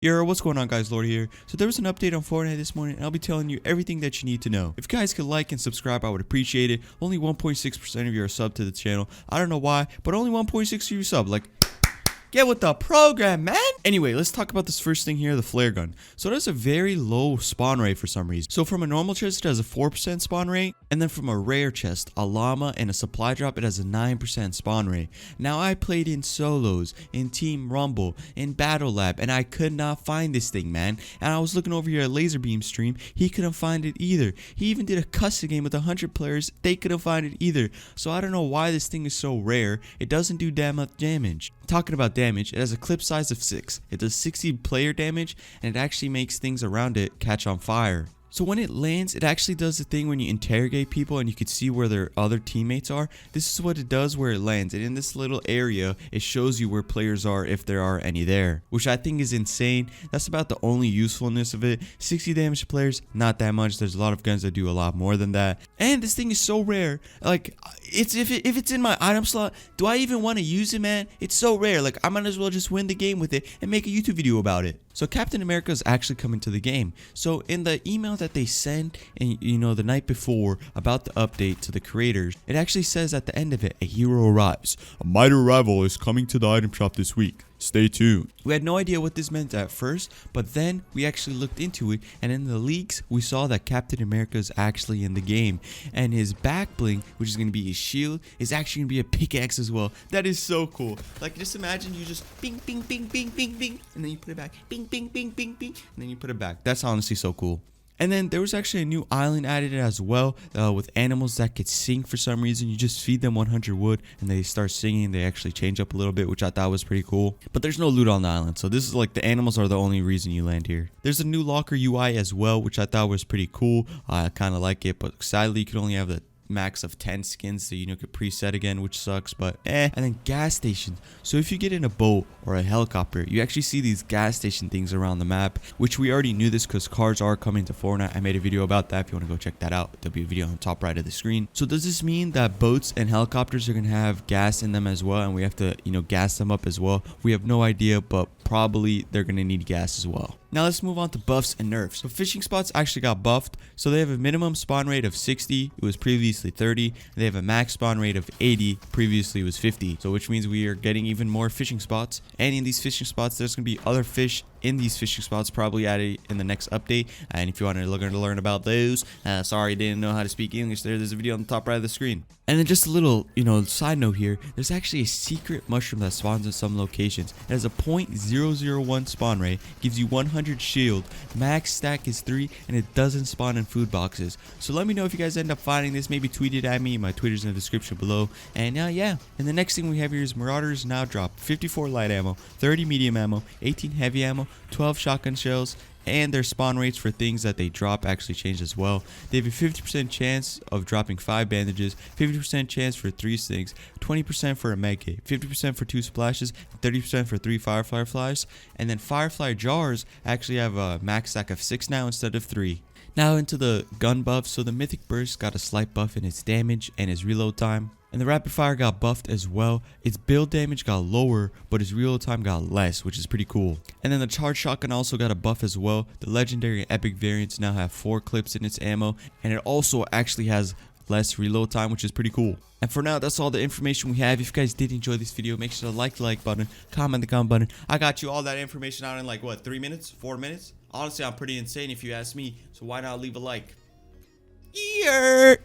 Yo, what's going on guys, LORTY here. So there was an update on Fortnite this morning and I'll be telling you everything that you need to know. If you guys could like and subscribe, I would appreciate it. Only 1.6% of you are subbed to the channel. I don't know why, but only 1.6 of you sub. Like, get with the program, man. Anyway, let's talk about this first thing here, the flare gun. So it has a very low spawn rate for some reason. So from a normal chest, it has a 4% spawn rate. And then from a rare chest, a llama, and a supply drop, it has a 9% spawn rate. Now I played in solos, in Team Rumble, in Battle Lab, and I could not find this thing, man. And I was looking over here at Laserbeam stream, he couldn't find it either. He even did a custom game with 100 players, they couldn't find it either. So I don't know why this thing is so rare. It doesn't do that much damage. Talking about damage, it has a clip size of 6. It does 60 player damage, and it actually makes things around it catch on fire. So when it lands, it actually does the thing when you interrogate people and you can see where their other teammates are. This is what it does where it lands. And in this little area, it shows you where players are if there are any there, which I think is insane. That's about the only usefulness of it. 60 damage to players, not that much. There's a lot of guns that do a lot more than that. And this thing is so rare. Like, if it's in my item slot, do I even want to use it, man? It's so rare. Like, I might as well just win the game with it and make a YouTube video about it. So Captain America is actually coming to the game. So in the email that they sent, and the night before about the update to the creators, it actually says at the end of it, a hero arrives. A mighty rival is coming to the item shop this week. Stay tuned. We had no idea what this meant at first, but then we actually looked into it, and in the leaks we saw that Captain America is actually in the game, and his back bling, which is going to be his shield, is actually going to be a pickaxe as well. That is so cool. Like, just imagine you just bing bing bing bing bing bing, and then you put it back, bing bing bing bing bing, and then you put it back. That's honestly so cool. And then there was actually a new island added as well, with animals that could sing for some reason. You just feed them 100 wood and they start singing. They actually change up a little bit, which I thought was pretty cool. But there's no loot on the island, so this is like the animals are the only reason you land here. There's a new locker UI as well, which I thought was pretty cool. I kind of like it, but sadly you can only have the max of 10 skins, so could preset again, which sucks, but And then gas stations. So if you get in a boat or a helicopter, you actually see these gas station things around the map, which we already knew this because cars are coming to Fortnite. I made a video about that. If you want to go check that out, there'll be a video on the top right of the screen. So does this mean that boats and helicopters are gonna have gas in them as well, and we have to gas them up as well? We have no idea, but probably they're gonna need gas as well. Now let's move on to buffs and nerfs. So fishing spots actually got buffed. So they have a minimum spawn rate of 60. It was previously 30. They have a max spawn rate of 80. Previously it was 50. So which means we are getting even more fishing spots. And in these fishing spots, there's going to be other fish in these fishing spots probably added in the next update. And if you want to learn about those, sorry, didn't know how to speak English there's a video on the top right of the screen. And then just a little, side note here, there's actually a secret mushroom that spawns in some locations. It has a 0.001 spawn rate, gives you 100 shield, max stack is 3, and it doesn't spawn in food boxes. So let me know if you guys end up finding this. Maybe tweet it at me. My Twitter's in the description below. And yeah. And the next thing we have here is Marauders now drop 54 light ammo, 30 medium ammo, 18 heavy ammo, 12 shotgun shells, and their spawn rates for things that they drop actually changed as well. They have a 50% chance of dropping 5 bandages, 50% chance for 3 stings, 20% for a med kit, 50% for 2 splashes, 30% for 3 firefly flies, and then firefly jars actually have a max stack of 6 now instead of 3. Now into the gun buffs. So the mythic burst got a slight buff in its damage and its reload time. And the rapid fire got buffed as well. Its build damage got lower, but its reload time got less, which is pretty cool. And then the charge shotgun also got a buff as well. The legendary and epic variants now have 4 clips in its ammo, and it also actually has less reload time, which is pretty cool. And for now, that's all the information we have. If you guys did enjoy this video, make sure to like the like button, comment the comment button. I got you all that information out in like what, 3 minutes, 4 minutes? Honestly, I'm pretty insane if you ask me, so why not leave a like? Yeah.